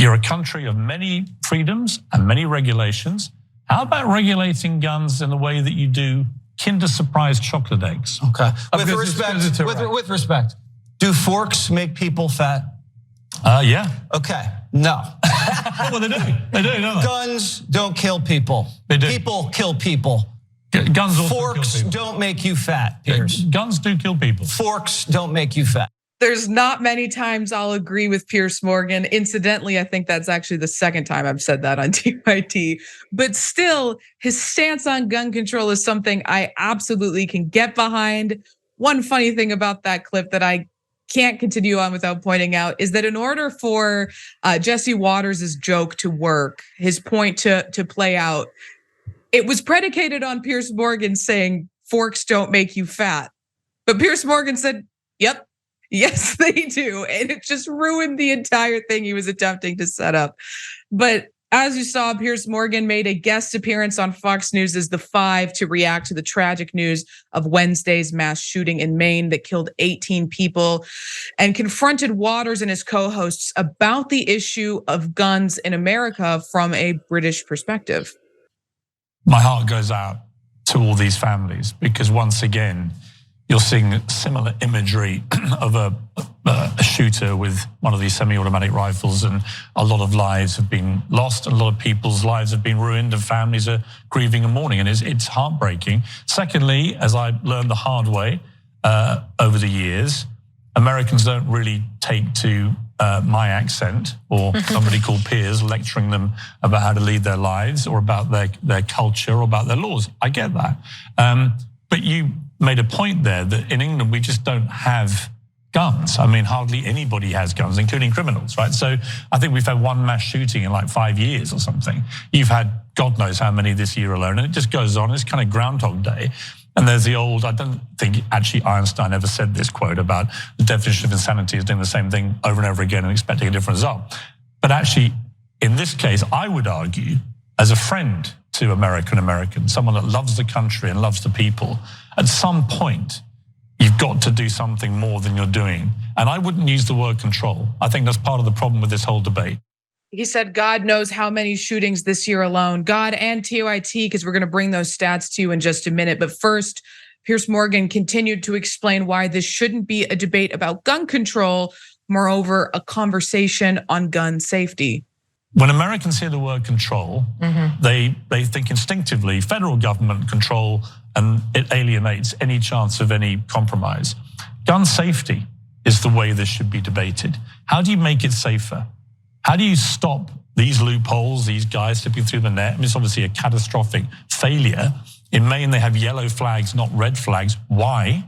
You're a country of many freedoms and many regulations. How about regulating guns in the way that you do Kinder Surprise chocolate eggs? Okay. With respect, do forks make people fat? Yeah. Okay. No. Well, they do. They do, don't they? Guns don't kill people. They do. People kill people. Guns also Forks kill people. don't make you fat, Piers. Guns do kill people. Forks don't make you fat. There's not many times I'll agree with Piers Morgan. Incidentally, I think that's actually the second time I've said that on TYT. But still, his stance on gun control is something I absolutely can get behind. One funny thing about that clip that I can't continue on without pointing out is that in order for Jesse Waters' joke to work, his point to play out, it was predicated on Piers Morgan saying, forks don't make you fat. But Piers Morgan said, yep. Yes, they do. And it just ruined the entire thing he was attempting to set up. But as you saw, Piers Morgan made a guest appearance on Fox News' The Five to react to the tragic news of Wednesday's mass shooting in Maine that killed 18 people and confronted Waters and his co-hosts about the issue of guns in America from a British perspective. My heart goes out to all these families because once again, you're seeing similar imagery of a shooter with one of these semi-automatic rifles, and a lot of lives have been lost, and a lot of people's lives have been ruined, and families are grieving and mourning, and it's heartbreaking. Secondly, as I learned the hard way over the years, Americans don't really take to my accent or somebody called Piers lecturing them about how to lead their lives or about their culture or about their laws. I get that. But you made a point there that in England, we just don't have guns. I mean, hardly anybody has guns, including criminals, right? So I think we've had one mass shooting in like 5 years or something. You've had God knows how many this year alone, and it just goes on. It's kind of Groundhog Day. And there's the old, I don't think actually Einstein ever said this quote about the definition of insanity is doing the same thing over and over again and expecting a different result. But actually, in this case, I would argue, as a friend to Americans, someone that loves the country and loves the people, at some point, you've got to do something more than you're doing. And I wouldn't use the word control. I think that's part of the problem with this whole debate. He said, God knows how many shootings this year alone. God and TYT, because we're going to bring those stats to you in just a minute. But first, Piers Morgan continued to explain why this shouldn't be a debate about gun control, moreover, a conversation on gun safety. When Americans hear the word control, they think instinctively federal government control, and it alienates any chance of any compromise. Gun safety is the way this should be debated. How do you make it safer? How do you stop these loopholes, these guys slipping through the net? I mean, it's obviously a catastrophic failure. In Maine, they have yellow flags, not red flags. Why?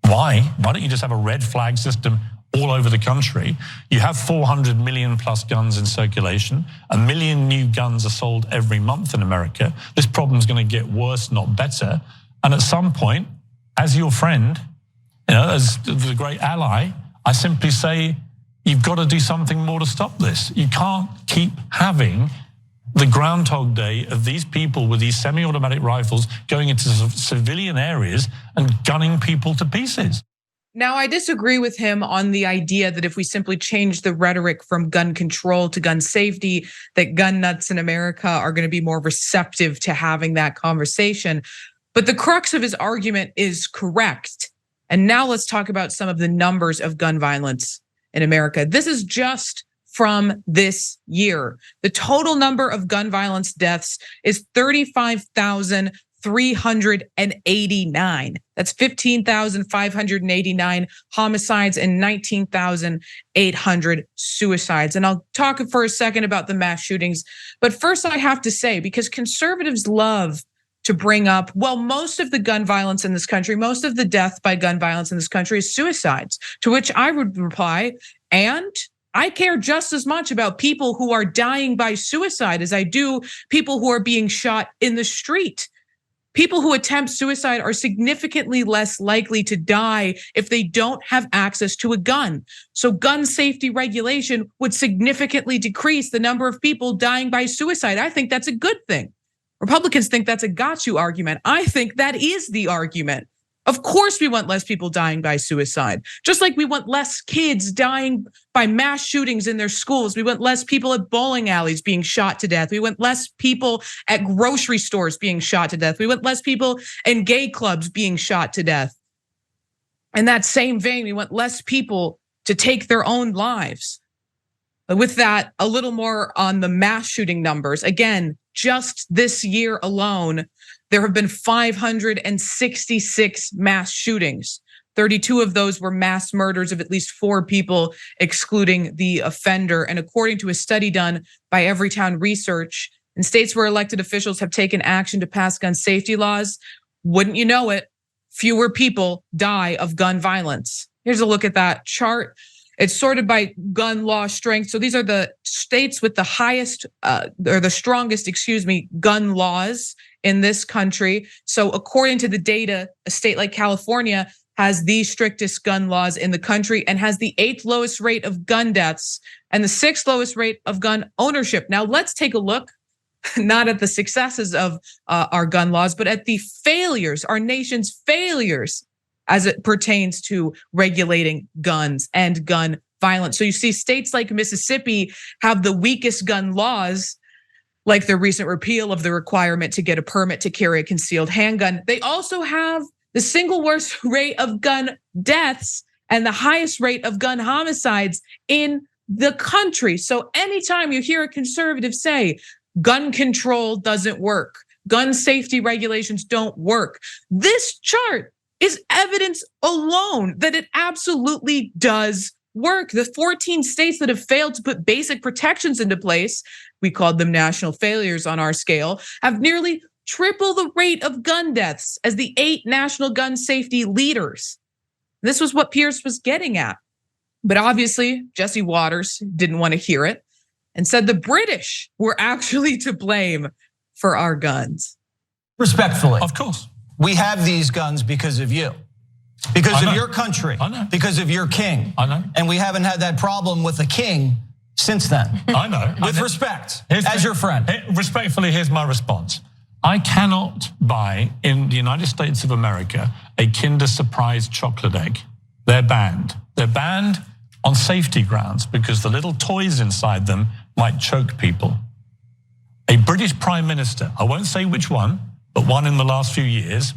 Why don't you just have a red flag system all over the country? You have 400 million plus guns in circulation. 1 million new guns are sold every month in America. This problem's gonna get worse, not better. And at some point, as your friend, as the great ally, I simply say, you've got to do something more to stop this. You can't keep having the Groundhog Day of these people with these semi-automatic rifles going into civilian areas and gunning people to pieces. Now, I disagree with him on the idea that if we simply change the rhetoric from gun control to gun safety, that gun nuts in America are going to be more receptive to having that conversation. But the crux of his argument is correct. And now let's talk about some of the numbers of gun violence in America. This is just from this year. The total number of gun violence deaths is 35,389. That's 15,589 homicides and 19,800 suicides. And I'll talk for a second about the mass shootings. But first I have to say, because conservatives love to bring up, well, most of the gun violence in this country, most of the death by gun violence in this country is suicides, to which I would reply, and I care just as much about people who are dying by suicide as I do people who are being shot in the street. People who attempt suicide are significantly less likely to die if they don't have access to a gun. So gun safety regulation would significantly decrease the number of people dying by suicide. I think that's a good thing. Republicans think that's a got you argument. I think that is the argument. Of course, we want less people dying by suicide. Just like we want less kids dying by mass shootings in their schools. We want less people at bowling alleys being shot to death. We want less people at grocery stores being shot to death. We want less people in gay clubs being shot to death. In that same vein, we want less people to take their own lives. But with that, a little more on the mass shooting numbers. Again, just this year alone, there have been 566 mass shootings. 32 of those were mass murders of at least 4 people, excluding the offender. And according to a study done by Everytown Research, in states where elected officials have taken action to pass gun safety laws, wouldn't you know it, fewer people die of gun violence. Here's a look at that chart. It's sorted by gun law strength. So these are the states with the highest, or the strongest, gun laws in this country. So according to the data, a state like California has the strictest gun laws in the country and has the 8th lowest rate of gun deaths and the 6th lowest rate of gun ownership. Now let's take a look, not at the successes of our gun laws, but at the failures, our nation's failures as it pertains to regulating guns and gun violence. So you see states like Mississippi have the weakest gun laws, like the recent repeal of the requirement to get a permit to carry a concealed handgun. They also have the single worst rate of gun deaths and the highest rate of gun homicides in the country. So anytime you hear a conservative say, gun control doesn't work, gun safety regulations don't work, this chart is evidence alone that it absolutely does work. The 14 states that have failed to put basic protections into place, we called them national failures on our scale, have nearly triple the rate of gun deaths as the 8 national gun safety leaders. This was what Piers was getting at. But obviously, Jesse Waters didn't want to hear it and said the British were actually to blame for our guns. Respectfully. Of course. We have these guns because of you, because of your country, because of your king. I know. And we haven't had that problem with the king since then. I know. With respect, as your friend. Respectfully, here's my response. I cannot buy in the United States of America a Kinder Surprise chocolate egg. They're banned. They're banned on safety grounds because the little toys inside them might choke people. A British Prime Minister, I won't say which one, but one in the last few years,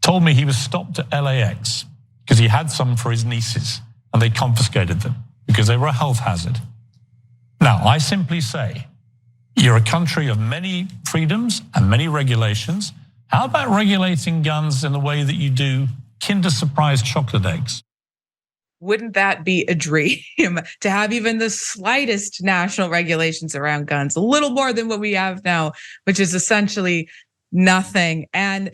told me he was stopped at LAX because he had some for his nieces and they confiscated them because they were a health hazard. Now, I simply say, you're a country of many freedoms and many regulations. How about regulating guns in the way that you do Kinder Surprise chocolate eggs? Wouldn't that be a dream to have even the slightest national regulations around guns, a little more than what we have now, which is essentially nothing. And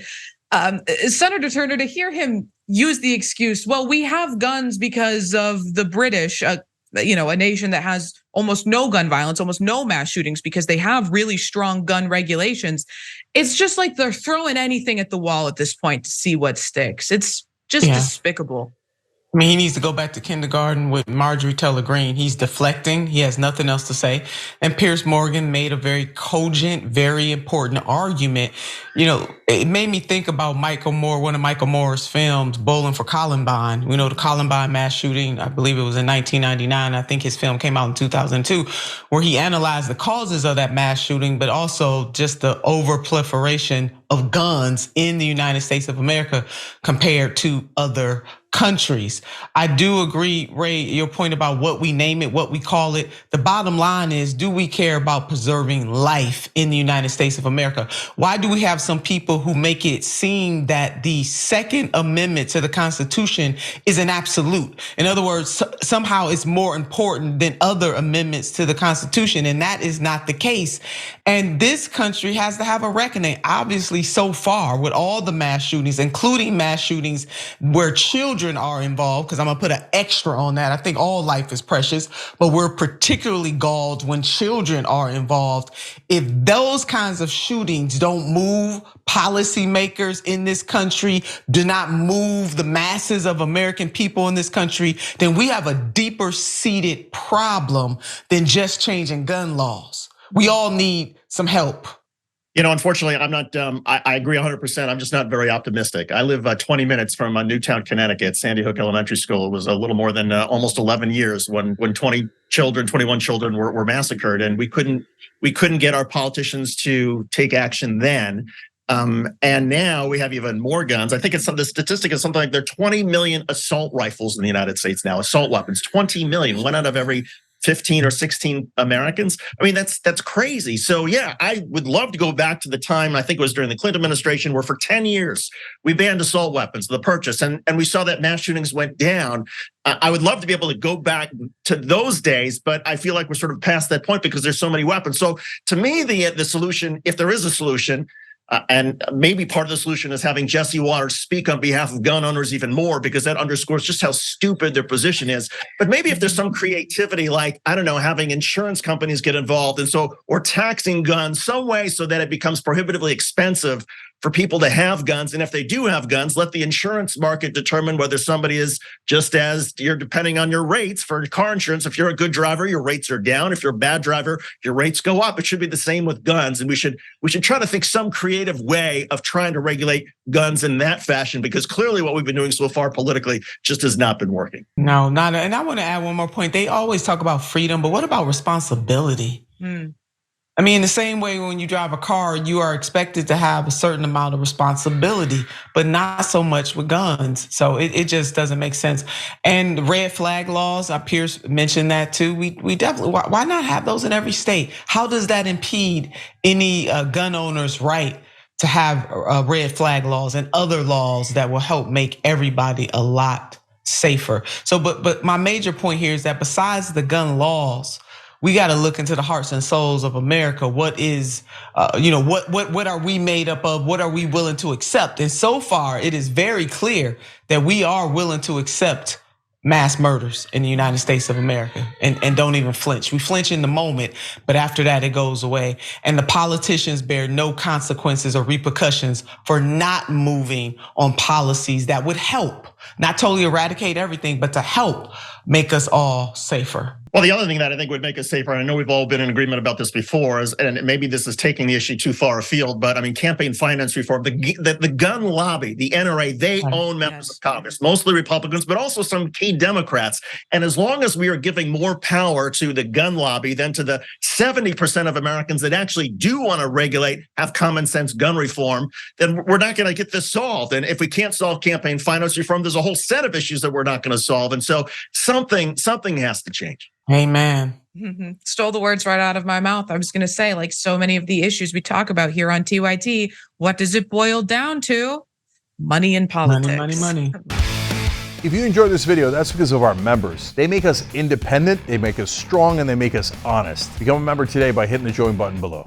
Senator Turner, to hear him use the excuse, well, we have guns because of the British, a nation that has almost no gun violence, almost no mass shootings because they have really strong gun regulations. It's just like they're throwing anything at the wall at this point to see what sticks. It's just despicable. I mean, he needs to go back to kindergarten with Marjorie Taylor Greene. He's deflecting. He has nothing else to say. And Piers Morgan made a very cogent, very important argument. It made me think about Michael Moore, one of Michael Moore's films, Bowling for Columbine. We know the Columbine mass shooting, I believe it was in 1999. I think his film came out in 2002, where he analyzed the causes of that mass shooting, but also just the overproliferation of guns in the United States of America compared to other countries. I do agree, Ray, your point about what we name it, what we call it. The bottom line is, do we care about preserving life in the United States of America? Why do we have some people who make it seem that the Second Amendment to the Constitution is an absolute? In other words, somehow it's more important than other amendments to the Constitution, and that is not the case. And this country has to have a reckoning, obviously, so far with all the mass shootings, including mass shootings where children are involved, because I'm gonna put an extra on that. I think all life is precious, but we're particularly galled when children are involved. If those kinds of shootings don't move policymakers in this country, do not move the masses of American people in this country, then we have a deeper seated problem than just changing gun laws. We all need some help. Unfortunately, I'm not. I agree 100%. I'm just not very optimistic. I live 20 minutes from Newtown, Connecticut, Sandy Hook Elementary School. It was a little more than almost 11 years when 21 children were massacred, and we couldn't get our politicians to take action then. And now we have even more guns. I think the statistic is something like there are 20 million assault rifles in the United States now. Assault weapons, 20 million, one out of every 15 or 16 Americans. I mean, that's crazy. So yeah, I would love to go back to the time, I think it was during the Clinton administration, where for 10 years we banned assault weapons, the purchase, and we saw that mass shootings went down. I would love to be able to go back to those days, but I feel like we're sort of past that point because there's so many weapons. So to me, the solution, if there is a solution, and maybe part of the solution is having Jesse Waters speak on behalf of gun owners even more, because that underscores just how stupid their position is. But maybe if there's some creativity, like, I don't know, having insurance companies get involved, or taxing guns some way so that it becomes prohibitively expensive for people to have guns. And if they do have guns, let the insurance market determine whether somebody is, just as you're depending on your rates for car insurance. If you're a good driver, your rates are down. If you're a bad driver, your rates go up. It should be the same with guns. And we should try to think some creative way of trying to regulate guns in that fashion, because clearly what we've been doing so far politically just has not been working. No, not. And I want to add one more point. They always talk about freedom, but what about responsibility? I mean, the same way when you drive a car, you are expected to have a certain amount of responsibility, but not so much with guns. So it just doesn't make sense. And red flag laws, Piers mentioned that too. We definitely, why not have those in every state? How does that impede any gun owner's right to have red flag laws and other laws that will help make everybody a lot safer? So, but my major point here is that besides the gun laws, we got to look into the hearts and souls of America. What is, what are we made up of? What are we willing to accept? And so far, it is very clear that we are willing to accept mass murders in the United States of America and don't even flinch. We flinch in the moment, but after that, it goes away. And the politicians bear no consequences or repercussions for not moving on policies that would help, not totally eradicate everything, but to help make us all safer. Well, the other thing that I think would make us safer, and I know we've all been in agreement about this before, is, and maybe this is taking the issue too far afield, but I mean, campaign finance reform, the gun lobby, the NRA, they own members of Congress, mostly Republicans, but also some key Democrats. And as long as we are giving more power to the gun lobby than to the 70% of Americans that actually do want to regulate, have common sense gun reform, then we're not going to get this solved. And if we can't solve campaign finance reform, there's a whole set of issues that we're not going to solve. And so something has to change. Amen. Stole the words right out of my mouth. I was going to say, like so many of the issues we talk about here on TYT, what does it boil down to? Money in politics. Money. If you enjoyed this video, that's because of our members. They make us independent, they make us strong, and they make us honest. Become a member today by hitting the join button below.